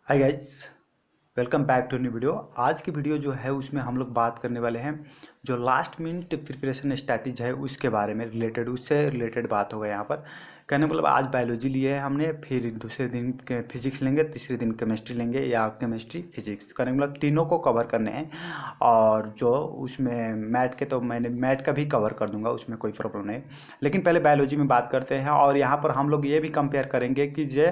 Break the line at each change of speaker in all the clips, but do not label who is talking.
Hi guys, welcome back to new video. आज की video जो है उसमें हम लोग बात करने वाले हैं जो लास्ट मिनट प्रिपरेशन स्ट्रैटेजी है उसके बारे में उससे रिलेटेड बात होगा यहाँ पर। कहने मतलब आज बायोलॉजी लिए है हमने, फिर दूसरे दिन फिजिक्स लेंगे, तीसरे दिन केमिस्ट्री लेंगे या केमिस्ट्री फिजिक्स, कहने मतलब तीनों को कवर करने हैं। और जो उसमें मैथ के तो मैंने मैथ का भी कवर कर दूंगा, उसमें कोई प्रॉब्लम नहीं। लेकिन पहले बायोलॉजी में बात करते हैं और यहाँ पर हम लोग ये भी कंपेयर करेंगे कि जो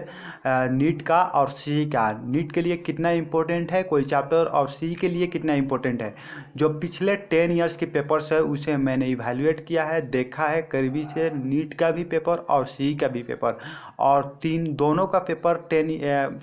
नीट का और सी का, नीट के लिए कितना इम्पोर्टेंट है कोई चैप्टर और सी के लिए कितना इम्पोर्टेंट है। जो पिछले 10 ईयर्स के पेपर्स है उसे मैंने इवैल्यूएट किया है, देखा है करीबी से, नीट का भी पेपर और सी का भी पेपर। और दोनों का पेपर 10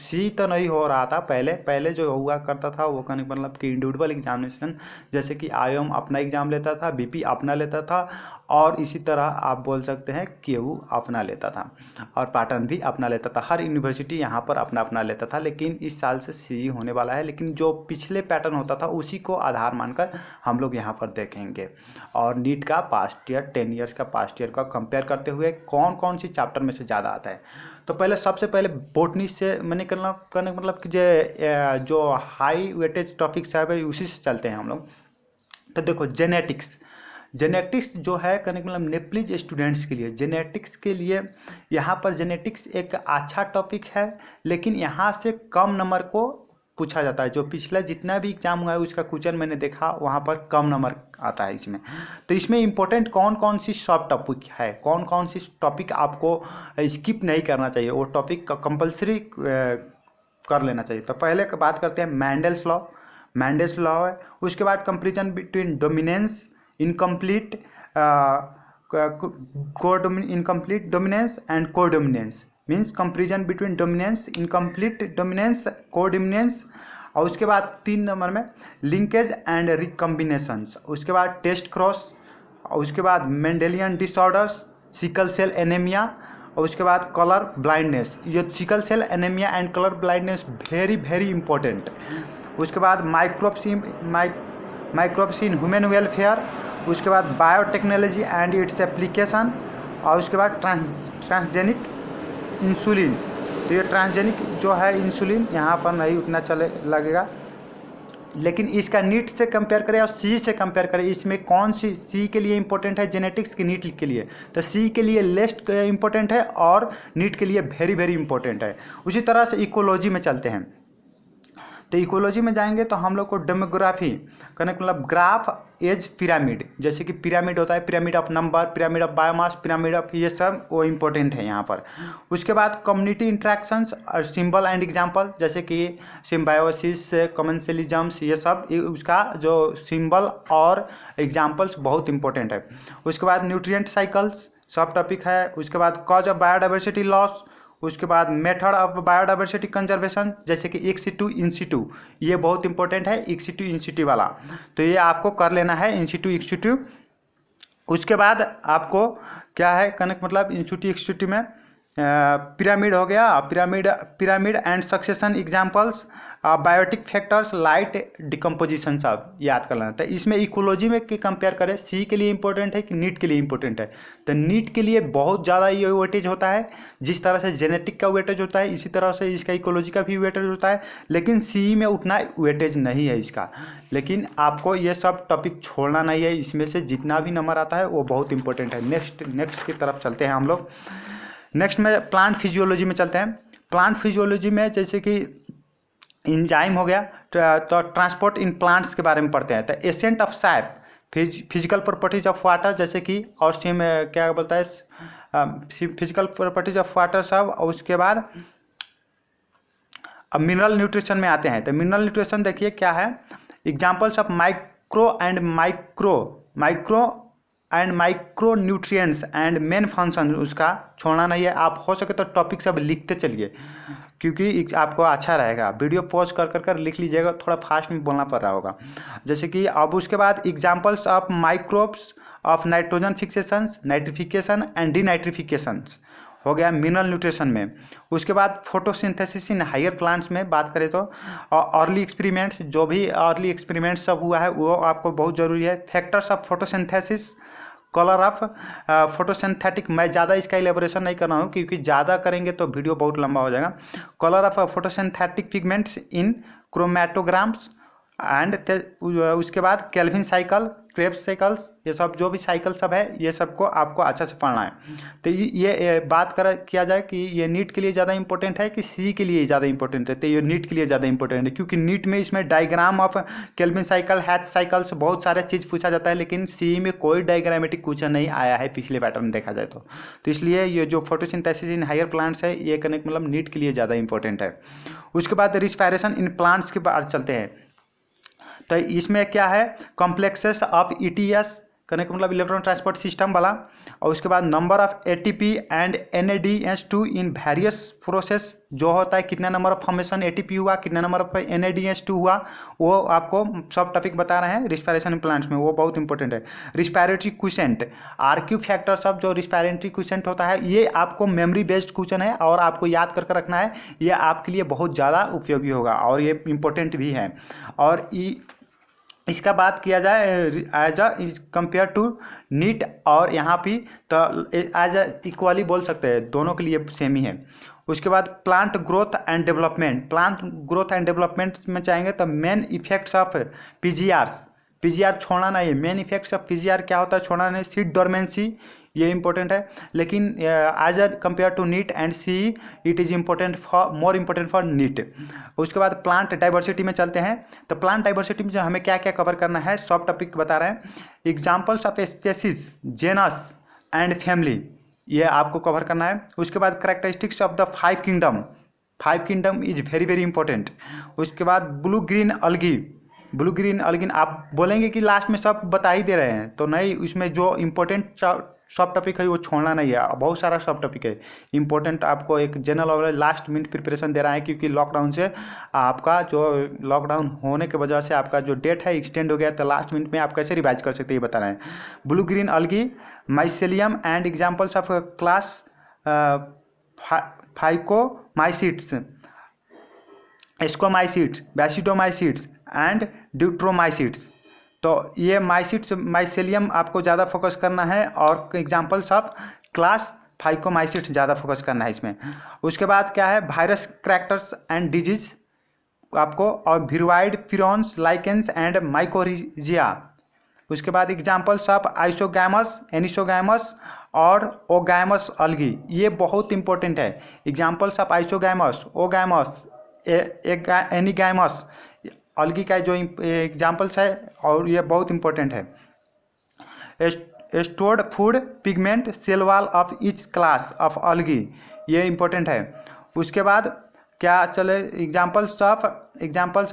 सी तो नहीं हो रहा था पहले पहले जो हुआ करता था वो कहने मतलब कि इंडिविजुअल एग्जामिनेशन, जैसे कि आईएम अपना एग्ज़ाम लेता था, बीपी अपना लेता था, और इसी तरह आप बोल सकते हैं केयू अपना लेता था और पैटर्न भी अपना लेता था। हर यूनिवर्सिटी यहाँ पर अपना अपना लेता था, लेकिन इस साल से सी होने वाला है। लेकिन जो पिछले पैटर्न होता था उसी को आधार मानकर हम लोग यहाँ पर देखेंगे। और नीट का पास्ट ईयर 10 ईयर्स का पास्ट ईयर का कंपेयर करते हुए कौन कौन सी चैप्टर में से ज़्यादा आता है। तो पहले सबसे पहले बोटनी से मैंने करने मतलब कि जो हाई वेटेज टॉपिक्स है भाई उसी से चलते हैं हम लोग। तो देखो जेनेटिक्स, जेनेटिक्स जो है कहने का मतलब नेप्लीज स्टूडेंट्स के लिए, जेनेटिक्स के लिए यहाँ पर जेनेटिक्स एक अच्छा टॉपिक है, लेकिन यहाँ से कम नंबर को पूछा जाता है। जो पिछला जितना भी एग्जाम हुआ है उसका क्वेश्चन मैंने देखा, वहाँ पर कम नंबर आता है इसमें। तो इसमें इंपॉर्टेंट कौन कौन सी सब टॉपिक है, कौन कौन सी टॉपिक आपको स्किप नहीं करना चाहिए, वो टॉपिक का कंपल्सरी कर लेना चाहिए। तो पहले बात करते हैं मैंडल्स लॉ। मैंडल्स लॉ है, उसके बाद comparison between dominance, incomplete incomplete dominance and codominance, means comparison between dominance, incomplete dominance, codominance. और उसके बाद 3 नंबर में लिंकेज एंड रिकम्बिनेशंस, उसके बाद टेस्ट क्रॉस, और उसके बाद Mendelian disorders, sickle cell anaemia, और उसके बाद कलर ब्लाइंडनेस। ये sickle cell anaemia and colour blindness very very important. उसके बाद माइक्रोब्स इन ह्यूमन वेलफेयर, उसके बाद बायोटेक्नोलॉजी एंड इट्स एप्लीकेशन, और उसके बाद ट्रांसजेनिक इंसुलिन। तो ये ट्रांसजेनिक जो है इंसुलिन यहाँ पर नहीं उतना चले लगेगा, लेकिन इसका नीट से कंपेयर करें और सी से कंपेयर करें, इसमें कौन सी सी के लिए इंपॉर्टेंट है जेनेटिक्स की नीट के लिए, तो सी के लिए लेस्ट इंपॉर्टेंट है और नीट के लिए वेरी वेरी इंपॉर्टेंट है। उसी तरह से इकोलॉजी में चलते हैं। तो इकोलॉजी में जाएंगे तो हम लोग को डेमोग्राफी करने का मतलब ग्राफ एज पिरामिड, जैसे कि पिरामिड होता है, pyramid of number, pyramid of biomass, pyramid of ये सब वो इंपॉर्टेंट है यहाँ पर। उसके बाद कम्युनिटी इंट्रैक्शंस और सिंबल एंड एग्जांपल, जैसे कि सिम्बायोसिस, कमेंसलिज्म्स, ये सब उसका जो सिंबल और एग्जाम्पल्स बहुत इंपॉर्टेंट है। उसके बाद न्यूट्रिएंट साइकिल्स सब टॉपिक है। उसके बाद कॉज ऑफ बायोडाइवर्सिटी लॉस, उसके बाद मेथड ऑफ बायोडाइवर्सिटी कंजर्वेशन, जैसे कि इन सिटू इन सिटू, ये बहुत इंपॉर्टेंट है इन सिटू इन सिटू वाला, तो ये आपको कर लेना है इन सिटू। उसके बाद आपको क्या है कनेक्ट मतलब इन सिटू में पिरामिड हो गया, pyramid and succession examples, biotic factors, light decomposition सब याद कर लेना। तो इसमें इकोलॉजी में के कंपेयर करें सी के लिए इंपॉर्टेंट है कि नीट के लिए इंपॉर्टेंट है, तो नीट के लिए बहुत ज़्यादा ये वेटेज होता है। जिस तरह से जेनेटिक का वेटेज होता है इसी तरह से इसका इकोलॉजी का भी वेटेज होता है, लेकिन सी में उतना वेटेज नहीं है इसका। लेकिन आपको ये सब टॉपिक छोड़ना नहीं है, इसमें से जितना भी नंबर आता है वो बहुत इंपॉर्टेंट है। नेक्स्ट की तरफ चलते हैं हम लोग। नेक्स्ट में प्लांट फिजियोलॉजी में चलते हैं। प्लांट फिजियोलॉजी में जैसे कि इंजाइम हो गया, तो ट्रांसपोर्ट इन प्लांट्स के बारे में पढ़ते हैं। तो ascent of SAP, physical properties of water, जैसे कि और सेम क्या बोलता है फिजिकल प्रॉपर्टीज ऑफ वाटर सब। और उसके बाद अब मिनरल न्यूट्रिशन में आते हैं। तो मिनरल न्यूट्रिशन देखिए क्या है, examples of micro nutrients and main function, उसका छोड़ना नहीं है। आप हो सके तो टॉपिक सब लिखते चलिए क्योंकि आपको अच्छा रहेगा। वीडियो पॉज कर लिख लीजिएगा, थोड़ा फास्ट में बोलना पड़ रहा होगा। जैसे कि अब उसके बाद examples of microbes of nitrogen fixations, nitrification and denitrifications हो गया मिनरल न्यूट्रिशन में। उसके बाद फोटोसिंथेसिस इन हायर प्लांट्स में बात करें तो अर्ली एक्सपेरिमेंट्स, जो भी अर्ली एक्सपेरिमेंट्स सब हुआ है वो आपको बहुत ज़रूरी है। Factors of photosynthesis, colour of photosynthetic, मैं ज़्यादा इसका इलेबोरेशन नहीं कर रहा हूँ क्योंकि ज़्यादा करेंगे तो वीडियो बहुत लंबा हो जाएगा। Colour of photosynthetic pigments in chromatograms and उसके बाद केल्विन साइकिल, क्रेब्स साइकिल्स, ये सब जो भी साइकिल सब है ये सबको आपको अच्छे से पढ़ना है। तो ये बात किया जाए कि ये नीट के लिए ज़्यादा इंपॉर्टेंट है कि सी के लिए ज़्यादा इंपॉर्टेंट है, तो ये नीट के लिए ज़्यादा इंपॉर्टेंट है क्योंकि नीट में इसमें diagram of Calvin cycle, hatch cycles बहुत सारे चीज़ पूछा जाता है, लेकिन सी में कोई डायग्रामेटिक क्वेश्चन नहीं आया है पिछले पैटर्न में देखा जाए तो इसलिए ये जो फोटोसिंथेसिस इन हायर प्लांट्स है ये करने का मतलब नीट के लिए ज़्यादा इंपॉर्टेंट है। उसके बाद रिस्पायरेशन इन प्लांट्स के बाद चलते हैं। तो इसमें क्या है, कॉम्प्लेक्सेस ऑफ ईटीएस करने का मतलब इलेक्ट्रॉन ट्रांसपोर्ट सिस्टम वाला, और उसके बाद number of ATP and NADH2 in various process, जो होता है कितना नंबर ऑफ फॉर्मेशन एटीपी हुआ, कितना नंबर ऑफ NADH2 हुआ, वो आपको सब टॉपिक बता रहे हैं रिस्पायरेशन प्लांट्स में, वो बहुत इंपॉर्टेंट है। रिस्पायरेटरी क्वेश्चन, RQ फैक्टर सब जो रिस्पायरेटरी क्वेश्चन होता है ये आपको मेमोरी बेस्ड क्वेश्चन है और आपको याद करके रखना है, ये आपके लिए बहुत ज़्यादा उपयोगी होगा और ये इंपॉर्टेंट भी है। और इसका बात किया जाए as a compare to NEET और यहाँ पे तो एज अ इक्वली बोल सकते हैं, दोनों के लिए सेम ही है। उसके बाद plant growth and development, plant growth and development में चाहेंगे तो मेन इफेक्ट्स ऑफ पीजीआर छोड़ना नहीं है। मेन इफेक्ट्स ऑफ पीजीआर क्या होता है, छोड़ना नहीं। सीड डोरमेंसी ये इंपॉर्टेंट है, लेकिन as a compare to NEET and C it is important for more important for NEET. उसके बाद प्लांट डाइवर्सिटी में चलते हैं। तो प्लांट डाइवर्सिटी में जो हमें क्या क्या कवर करना है सब टॉपिक बता रहे हैं। Examples of species, genus and family, ये आपको कवर करना है। उसके बाद characteristics of the five kingdom is very very important. उसके बाद ब्लू ग्रीन अलगिन आप बोलेंगे कि लास्ट में सब बता ही दे रहे हैं, तो नहीं, उसमें जो इम्पोर्टेंट सब टॉपिक है वो छोड़ना नहीं है, बहुत सारा सब टॉपिक है इंपॉर्टेंट। आपको एक जनरल और लास्ट मिनट प्रिपरेशन दे रहा है क्योंकि लॉकडाउन से आपका जो लॉकडाउन होने की वजह से आपका जो डेट है एक्सटेंड हो गया, तो लास्ट मिनट में आप कैसे रिवाइज कर सकते हैं ये बता रहे हैं। Blue green algae, mycelium and examples of class phycomycetes, ascomycetes, basidiomycetes and deuteromycetes. तो ये माइसेलियम आपको ज़्यादा फोकस करना है और एग्जाम्पल्स ऑफ क्लास फाइकोमाइसिट्स ज़्यादा फोकस करना है इसमें। उसके बाद क्या है, वायरस कैरेक्टर्स एंड डिजीज आपको, और वीरोइड, फिरॉन्स, लाइकेंस एंड माइकोरिजिया। उसके बाद एग्जाम्पल्स ऑफ आइसोगैमस, एनिसोगैमस और ओगैमस अलगी, ये बहुत इंपॉर्टेंट है। Examples of isogamous, oogamous, anisogamous algae का जो एग्जाम्पल्स है और ये बहुत इंपॉर्टेंट है। Stored food pigment cell wall of each class of algae, ये इंपॉर्टेंट है। उसके बाद क्या चले, examples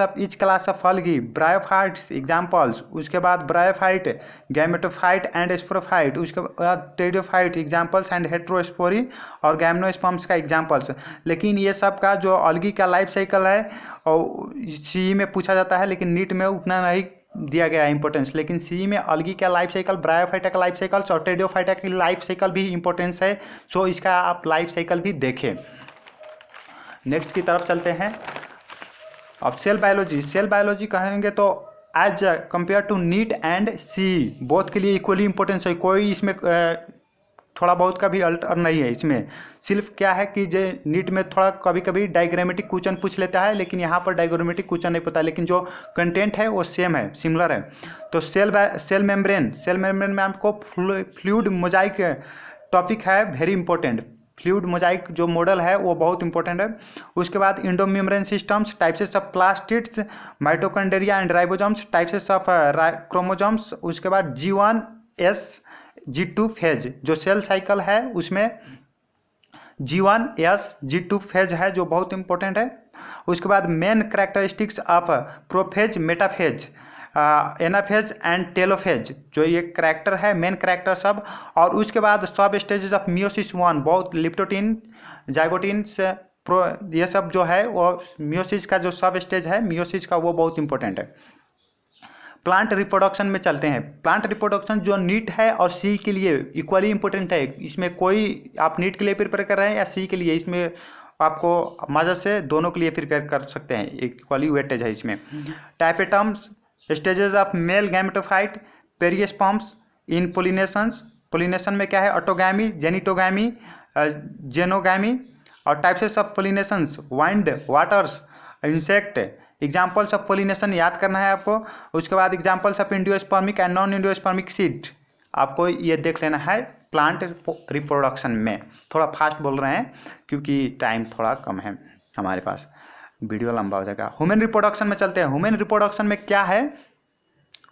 of each class of algae, bryophytes examples. उसके बाद ब्रायोफाइट, गैमेटोफाइट एंड स्पोरोफाइट। उसके बाद टेरियोफाइट एग्जाम्पल्स एंड हेट्रोस्पोरी और गैमनोस्पर्म्स का एग्जाम्पल्स। लेकिन ये सब का जो अलगी का लाइफ साइकिल है और सी में पूछा जाता है, लेकिन नीट में उतना नहीं दिया गया है इंपॉर्टेंस, लेकिन सी में अलगी का लाइफ साइकिल, ब्रायोफाइटा का लाइफ साइकिल और टेरियोफाइटा की लाइफ साइकिल भी इंपॉर्टेंस है, सो इसका आप लाइफ साइकिल भी देखें। नेक्स्ट की तरफ चलते हैं। अब सेल बायोलॉजी कहेंगे तो as compare to NEET and C both के लिए इक्वली इंपॉर्टेंस है, कोई इसमें थोड़ा बहुत का भी अल्टर नहीं है इसमें। सिर्फ क्या है कि जो नीट में थोड़ा कभी कभी डायग्रामेटिक क्वेश्चन पूछ लेता है, लेकिन यहाँ पर डायग्रामेटिक क्वेश्चन नहीं पता, लेकिन जो कंटेंट है वो सेम है, सिमिलर है। तो सेल मेम्ब्रेन में आपको फ्लूइड मोजाइक टॉपिक है वेरी इंपॉर्टेंट। फ्लूइड मोजाइक जो मॉडल है वो बहुत इंपॉर्टेंट है। उसके बाद endomembrane systems, types of plastids, mitochondria and ribosomes, types of chromosomes. उसके बाद G1S G2 फेज जो सेल साइकिल है उसमें G1S G2 फेज है जो बहुत इंपॉर्टेंट है। उसके बाद main characteristics of prophase, metaphase, anaphase and telophase, जो ये करैक्टर है मेन करैक्टर सब। और उसके बाद सब स्टेजेस ऑफ मियोसिस 1, बहुत लिप्टोटिन, जाइगोटिन ये सब जो है वो मियोसिस का जो सब स्टेज है मियोसिस का, वो बहुत इंपॉर्टेंट है। प्लांट रिप्रोडक्शन में चलते हैं। प्लांट रिप्रोडक्शन जो नीट है और सी के लिए इक्वली इंपॉर्टेंट है, इसमें कोई आप नीट के लिए प्रिपेयर कर रहे हैं या सी के लिए, इसमें आपको मजा से दोनों के लिए प्रिपेयर कर सकते हैं, इक्वली वेटेज है इसमें। Tapetums, stages of male gametophyte, perisperms, in pollination में क्या है, ऑटोगैमी, जेनिटोगैमी, जेनोगैमी। और types of pollinations, wind, waters, insect. Examples of pollination याद करना है आपको। उसके बाद examples of endospermic and non endospermic seed आपको ये देख लेना है प्लांट रिप्रोडक्शन में। थोड़ा फास्ट बोल रहे हैं क्योंकि टाइम थोड़ा कम है हमारे पास, वीडियो लंबा हो जाएगा। ह्यूमन रिप्रोडक्शन में चलते हैं। ह्यूमन रिप्रोडक्शन में क्या है,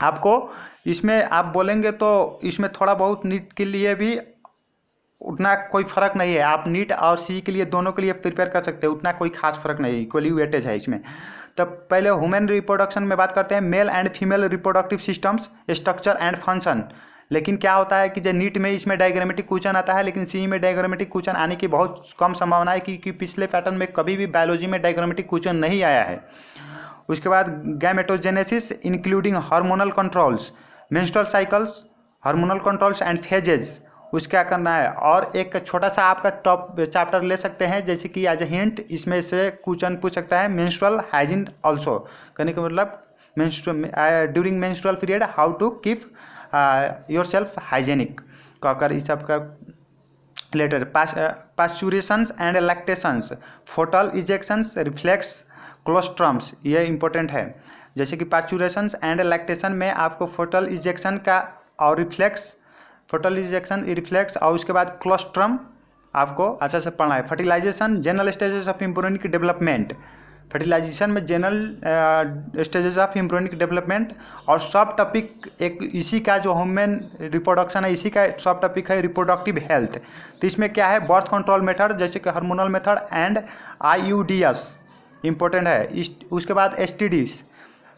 आपको इसमें आप बोलेंगे तो इसमें थोड़ा बहुत नीट के लिए भी उतना कोई फर्क नहीं है। आप नीट और सी के लिए दोनों के लिए प्रिपेयर कर सकते हैं, उतना कोई खास फर्क नहीं है, इक्वली वेटेज है इसमें। तब पहले ह्यूमन रिप्रोडक्शन में बात करते हैं, male and female reproductive systems, structure and function. लेकिन क्या होता है कि जो नीट में इसमें डायग्रामेटिक क्वेश्चन आता है, लेकिन सी में डायग्रामेटिक क्वेश्चन आने की बहुत कम संभावना है, क्योंकि पिछले पैटर्न में कभी भी बायोलॉजी में डायग्रामेटिक क्वेश्चन नहीं आया है। उसके बाद gametogenesis including hormonal controls, menstrual cycles, hormonal controls and phases, उस क्या करना है। और एक छोटा सा आपका टॉप चैप्टर ले सकते हैं, जैसे कि एज ए हिंट इसमें से क्वेश्चन पूछ सकता है, मेंस्ट्रुअल हाइजीन ऑल्सो, कहने का मतलब during menstrual period how to keep your self hygienic कहकर इस सब का related. Parturitions and lactations, foetal ejections, reflex, colostrums, ये इंपॉर्टेंट है। जैसे कि पास्चुरेशंस एंड लैक्टेशन में आपको फोटल इजेक्शन का और रिफ्लेक्स, फोटल इजेक्शन, रिफ्लेक्स और उसके बाद क्लोस्ट्रम आपको अच्छे से पढ़ना है। Fertilization, general stages of embryonic development, fertilization में general stages of embryonic development. और सब टॉपिक एक इसी का जो ह्यूमन रिप्रोडक्शन है, इसी का सब टॉपिक है रिप्रोडक्टिव हेल्थ। तो इसमें क्या है, बर्थ कंट्रोल मेथड जैसे कि hormonal method and IUDs important है। उसके बाद STDs,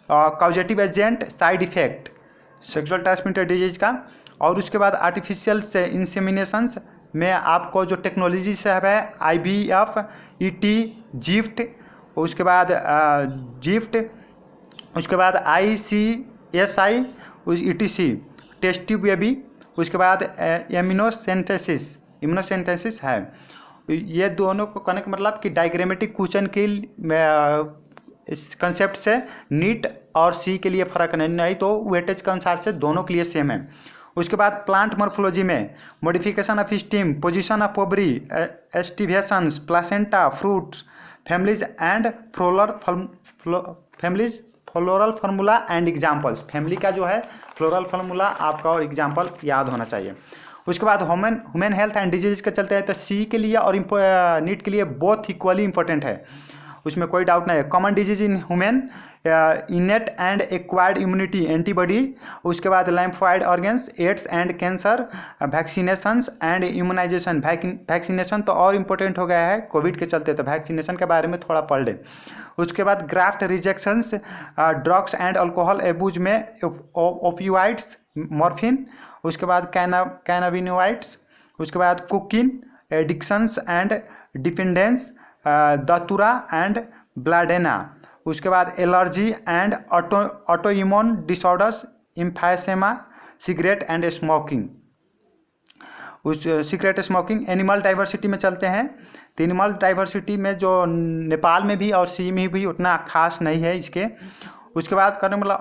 causative agent, side effect sexual transmitted disease का। और उसके बाद आर्टिफिशियल से इंसेमिनेशंस में आपको जो टेक्नोलॉजी से है IVF, ET, जिफ्ट, उसके बाद जिफ्ट, उसके बाद ICSI, ETC, test tube baby, उसके बाद इम्यूनोसेंटेसिस है। ये दोनों को कहने का मतलब कि डायग्रामेटिक क्वेश्चन के इस कंसेप्ट से नीट और सी के लिए फ़र्क नहीं तो वेटेज के अनुसार से दोनों के लिए सेम है। उसके बाद प्लांट मॉर्फोलॉजी में modification of stem, position of ovary, aestivations, placenta, fruits, families and floral formula and examples. Family का जो है फ्लोरल फार्मूला आपका और एग्जाम्पल याद होना चाहिए। उसके बाद ह्यूमन हेल्थ एंड डिजीज के चलते हैं तो सी के लिए और नीट के लिए बोथ इक्वली इंपॉर्टेंट है, उसमें कोई डाउट नहीं है। Common disease in human, innate and acquired immunity, antibody. उसके बाद lymphoid organs, AIDS and cancer, vaccinations and immunization. Vaccination तो और इम्पोर्टेंट हो गया है कोविड के चलते, तो वैक्सीनेशन के बारे में थोड़ा पढ़ लें। उसके बाद graft rejections, drugs and alcohol abuse में ओपियोइड्स, मॉर्फिन। उसके बाद कैनाबिनोइड्स। उसके बाद cocaine, addictions and dependence, datura and belladonna. उसके बाद allergy and autoimmune disorders, emphysema, cigarette and smoking. Cigarette smoking. Animal diversity में चलते हैं तो एनिमल डाइवर्सिटी में जो नेपाल में भी और सी में भी उतना खास नहीं है इसके। उसके बाद करने मतलब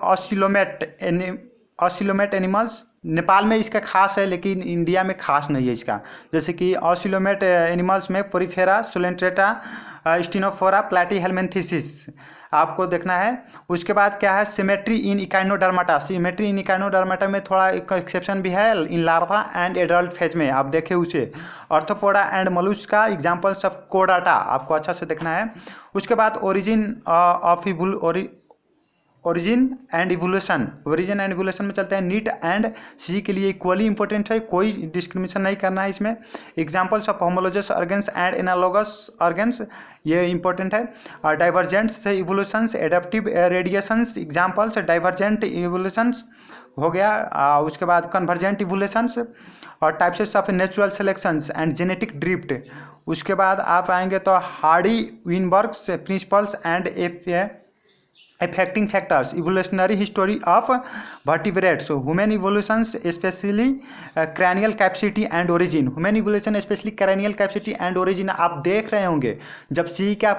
ऑसिलोमेट एनिमल्स, नेपाल में इसका खास है लेकिन इंडिया में खास नहीं है इसका। जैसे कि ऑसिलोमेट एनिमल्स में पोरीफेरा, सोलेंट्रेटा, स्टिनोफोरा, प्लैटीहेल्मिन्थेसिस आपको देखना है। उसके बाद क्या है, symmetry in echinodermata. Symmetry in echinodermata में थोड़ा एक एक्सेप्शन भी है इन लार्वा एंड एडल्ट फेज में, आप देखें उसे। Arthropoda and mollusca, examples of कोडाटा आपको अच्छा से देखना है। उसके बाद ओरिजिन एंड इवोल्यूशन में चलते हैं। नीट एंड सी के लिए इक्वली इंपॉर्टेंट है, कोई डिस्क्रिमिनेशन नहीं करना है इसमें। Examples of homologous organs and analogous organs, ये इंपॉर्टेंट है। Divergents evolutions, adaptive radiations, examples divergent evolutions हो गया। उसके बाद कन्वर्जेंट इवोल्यूशंस और types of natural selections and genetic drift. उसके बाद आप आएंगे तो Hardy Weinberg's principles and affecting factors, evolutionary history of vertebrates, so human evolutions especially cranial capacity and origin, human evolution especially cranial capacity and origin आप देख रहे होंगे जब सी का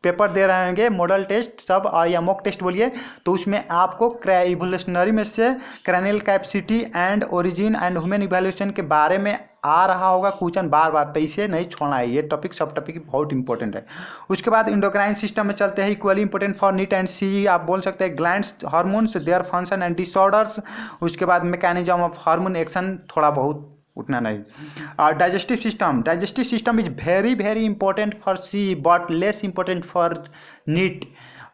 पेपर दे रहे होंगे, मॉडल टेस्ट सब और या मॉक टेस्ट बोलिए, तो उसमें आपको इवोल्यूशनरी में से cranial capacity and origin and human evolution के बारे में आ रहा होगा क्वेश्चन बार बार, तो इसे नहीं छोड़ना है, ये टॉपिक सब टॉपिक बहुत इंपॉर्टेंट है। उसके बाद इंडोक्राइन सिस्टम में चलते हैं, equally important for NEET and C, आप बोल सकते हैं glands, hormones, their function and disorders. उसके बाद मैकेनिज्म ऑफ हार्मोन एक्शन, थोड़ा बहुत, उतना नहीं। Digestive system is very very important for C but less important for NEET.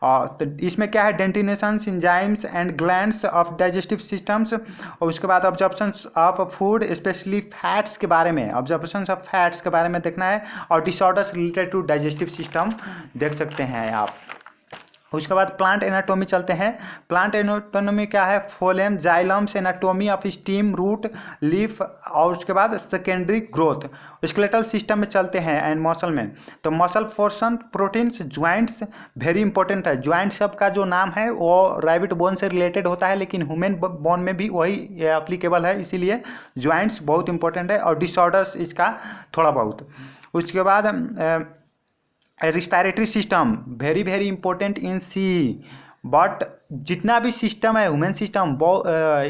तो इसमें क्या है, dentitions, enzymes and glands of digestive systems. और उसके बाद absorptions of food specially fats के बारे में, ऑब्जर्प्शंस ऑफ फैट्स के बारे में देखना है, और disorders related to digestive system देख सकते हैं आप। उसके बाद प्लांट एनाटोमी चलते हैं। प्लांट एनाटोमी क्या है, phloem, xylems, anatomy of stem, root, leaf, और उसके बाद सेकेंडरी ग्रोथ। स्केलेटल सिस्टम में चलते हैं एंड मसल में, तो muscle portion, proteins, joints very important है। ज्वाइंट सब का जो नाम है वो रैबिट बोन से रिलेटेड होता है, लेकिन ह्यूमन बोन में भी वही एप्लीकेबल है, इसीलिए ज्वाइंट्स बहुत इंपॉर्टेंट है, और डिसऑर्डर्स इसका थोड़ा बहुत। उसके बाद respiratory system very very important in C, but जितना भी सिस्टम है human system,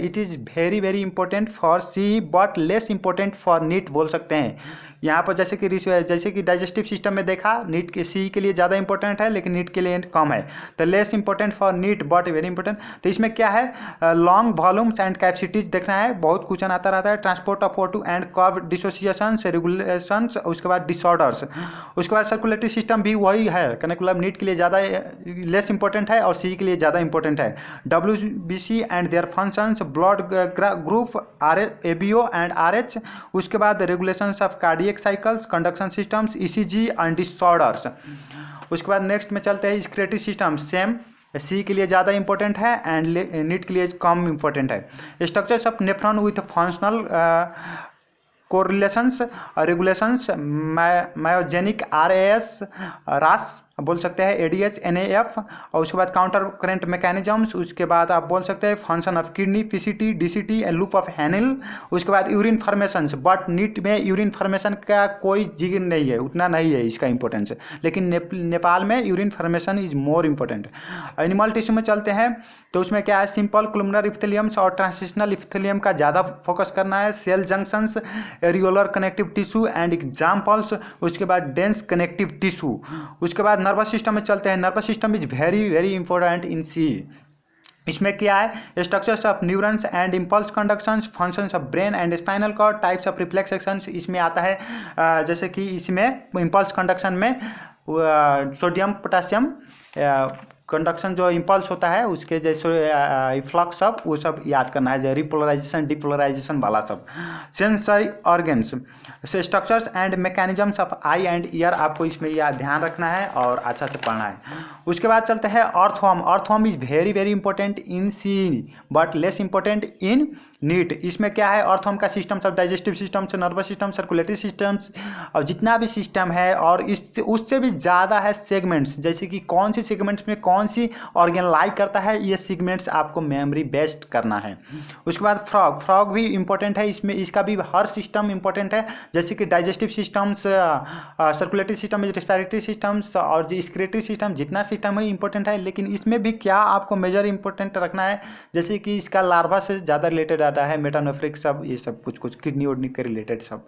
it is very very important for C but less important for NEET बोल सकते हैं। यहाँ पर जैसे कि डाइजेस्टिव सिस्टम में देखा, नीट के सी के लिए ज़्यादा इंपॉर्टेंट है लेकिन नीट के लिए कम है, तो less important for NEET but very important. तो इसमें क्या है, लॉन्ग वॉल्यूम्स एंड कैपेसिटीज देखना है, बहुत क्वेश्चन आता रहता है। Transport of O2 and curve, dissociation, regulations, उसके बाद डिसऑर्डर्स। उसके बाद सर्कुलेटरी सिस्टम भी वही है, मतलब नीट के लिए ज़्यादा लेस इंपॉर्टेंट है और सी के लिए ज़्यादा इंपॉर्टेंट है। WBC and their functions, blood group, ABO and RH। उसके बाद regulations of cardiac cycles, conduction systems, ECG and disorders. उसके बाद नेक्स्ट में चलते हैं स्क्रेटरी सिस्टम, सेम सी के लिए ज़्यादा इंपॉर्टेंट है एंड नीट के लिए कम इंपॉर्टेंट है। Structures of nephron with functional correlations, regulations, myogenic, RAS, रास बोल सकते हैं, ADH, NAF, और उसके बाद काउंटर करेंट मैकेनिज्म्स। उसके बाद आप बोल सकते हैं function of kidney, PCT, DCT, loop of हैनिल। उसके बाद यूरिन फॉर्मेशंस, बट नीट में यूरिन फॉर्मेशन का कोई जिक्र नहीं है, उतना नहीं है इसका इंपॉर्टेंस, लेकिन नेपाल में urine formation is more important. Animal tissue में चलते हैं, तो उसमें क्या है, सिंपल कोलुमनर इप्थिलियम्स और ट्रांसिशनल इप्थिलियम का ज़्यादा फोकस करना है। Cell junctions, areolar connective tissue and examples. उसके बाद डेंस कनेक्टिव टिश्यू। उसके बाद नर्वस सिस्टम में चलते हैं। Nervous system is very very important in C. इसमें क्या है, structures of neurons and impulse conductions, functions of brain and spinal cord, types of reflex actions इसमें आता है। जैसे कि इसमें इम्पल्स कंडक्शन में सोडियम पोटासियम कंडक्शन जो इम्पल्स होता है उसके जैसे फ्लक्स सब वो सब याद करना है, जैसे रिपोलराइजेशन, डिपोलराइजेशन वाला सब। सेंसरी ऑर्गन्स से structures and mechanisms of I and year, आपको इसमें यह ध्यान रखना है और अच्छा से पढ़ना है। उसके बाद चलते हैं earthworm. Earthworm is very very important in C but less important in NEET. इसमें क्या है, अर्थवर्म का सिस्टम सब डाइजेस्टिव सिस्टम से, नर्वस सिस्टम, सर्कुलेटरी सिस्टम्स और जितना भी सिस्टम है, और इससे उससे भी ज़्यादा है सेगमेंट्स, जैसे कि कौन सी सेगमेंट्स में कौन सी ऑर्गन लाई करता है, ये सेगमेंट्स आपको मेमोरी बेस्ड करना है। उसके बाद फ्रॉग, फ्रॉग भी इंपॉर्टेंट है, इसमें इसका भी हर सिस्टम इंपॉर्टेंट है, जैसे कि digestive systems, circulatory system, respiratory systems और जो स्क्रेटरी सिस्टम, जितना सिस्टम है इंपॉर्टेंट है, लेकिन इसमें भी क्या आपको मेजर इंपॉर्टेंट रखना है, जैसे कि इसका लार्वा से ज़्यादा रिलेटेड आता है, मेटानोफ्रिक सब, ये सब कुछ कुछ किडनी उडनी के रिलेटेड सब।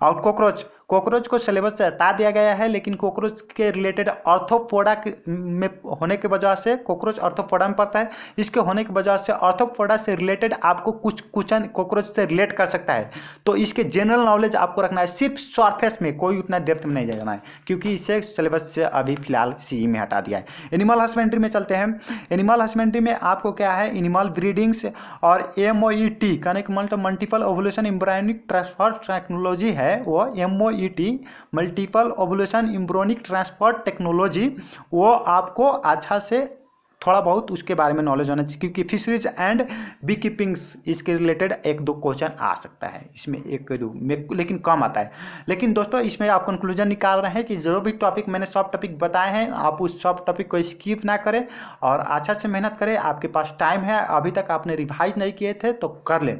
और कॉकरोच, कॉकरोच को सिलेबस से हटा दिया गया है, लेकिन कॉकरोच के रिलेटेड ऑर्थोपोडा में होने के वजह से कॉकरोच ऑर्थोपोडा में पड़ता है, इसके होने की वजह से ऑर्थोपोडा से रिलेटेड आपको कुछ क्वेश्चन कॉकरोच से रिलेट कर सकता है, तो इसके जनरल नॉलेज आपको रखना है, सिर्फ सरफेस में, कोई उतना डेप्थ में नहीं जाना है, क्योंकि इसे सिलेबस से अभी फिलहाल सी में हटा दिया है। एनिमल हस्बेंड्री में चलते हैं। एनिमल हस्बेंड्री में आपको क्या है, एनिमल ब्रीडिंग्स और MOET कहने का मतलब multiple ovulation embryonic transfer technology है, वो MOET multiple ovulation embryonic transfer technology, वो आपको अच्छा से थोड़ा बहुत उसके बारे में नॉलेज होना चाहिए, क्योंकि फिशरीज एंड बी कीपिंग्स इसके रिलेटेड एक दो क्वेश्चन आ सकता है, इसमें एक दो में, लेकिन कम आता है। लेकिन दोस्तों इसमें आप कंक्लूजन निकाल रहे हैं कि जो भी टॉपिक मैंने सब टॉपिक बताए हैं, आप उस सब टॉपिक को स्किप ना करें और अच्छा से मेहनत करें। आपके पास टाइम है, अभी तक आपने रिवाइज नहीं किए थे तो कर लें।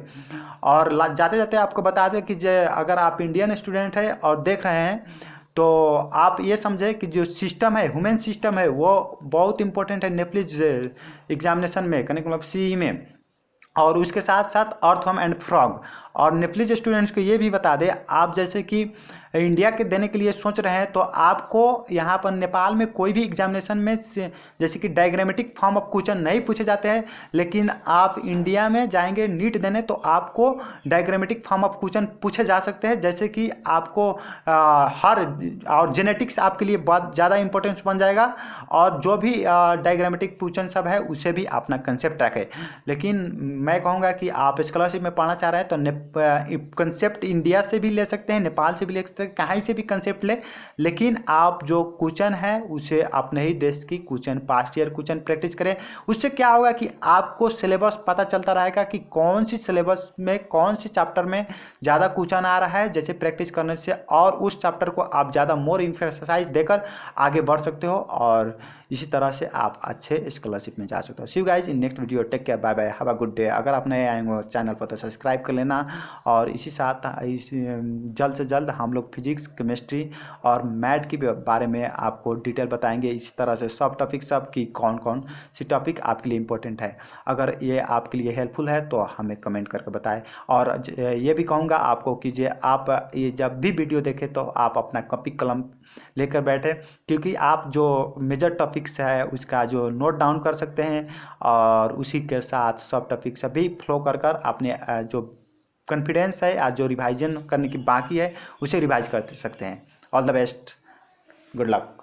और जाते जाते आपको बता दें कि अगर आप इंडियन स्टूडेंट हैं और देख रहे हैं तो आप ये समझे कि जो सिस्टम है, ह्यूमन सिस्टम है, वो बहुत इंपॉर्टेंट है नेपलिज एग्जामिनेशन में, कहने का मतलब सी में। और उसके साथ साथ अर्थवर्म एंड फ्रॉग। और नेपलिज स्टूडेंट्स को ये भी बता दें, आप जैसे कि इंडिया के देने के लिए सोच रहे हैं, तो आपको यहाँ पर नेपाल में कोई भी एग्जामिनेशन में जैसे कि डायग्रामेटिक फॉर्म ऑफ क्वेश्चन नहीं पूछे जाते हैं, लेकिन आप इंडिया में जाएंगे नीट देने तो आपको डायग्रामेटिक फॉर्म ऑफ क्वेश्चन पूछे जा सकते हैं। जैसे कि आपको हर और जेनेटिक्स आपके लिए बहुत ज़्यादा इंपॉर्टेंस बन जाएगा, और जो भी डायग्रामेटिक क्वेश्चन सब है उसे भी अपना कंसेप्ट रखें। लेकिन मैं कहूँगा कि आप स्कॉलरशिप में पढ़ना चाह रहे हैं तो कंसेप्ट इंडिया से भी ले सकते हैं, नेपाल से भी ले सकते हैं, कहीं से भी कंसेप्ट ले, लेकिन आप जो क्वेश्चन है उसे अपने ही देश की question, past year question practice करें। उससे क्या होगा कि आपको सिलेबस पता चलता रहेगा कि कौन सी सिलेबस में कौन सी चैप्टर में ज़्यादा क्वेश्चन आ रहा है, जैसे प्रैक्टिस करने से, और उस चैप्टर को आप ज़्यादा मोर एक्सरसाइज देकर आगे बढ़ सकते हो, और इसी तरह से आप अच्छे स्कॉलरशिप में जा सकते हो। See you guys in next video, take care, bye bye, have a good day. अगर आप नए आए हो चैनल पर तो सब्सक्राइब कर लेना, और इसी साथ जल्द से जल्द हम लोग फिजिक्स, केमिस्ट्री और मैथ के बारे में आपको डिटेल बताएंगे, इस तरह से सब टॉपिक सब की कौन कौन सी टॉपिक आपके लिए इंपॉर्टेंट है। अगर ये आपके लिए हेल्पफुल है तो हमें कमेंट करके बताएं। और ये भी कहूँगा आपको कि जे आप ये जब भी वीडियो देखें तो आप अपना कॉपी कलम लेकर बैठे, क्योंकि आप जो मेजर टॉपिक्स है उसका जो नोट डाउन कर सकते हैं, और उसी के साथ सब टॉपिक सभी फ्लो कर कर अपने जो कॉन्फिडेंस है या जो रिवाइजन करने की बाकी है उसे रिवाइज कर सकते हैं। All the best, good luck.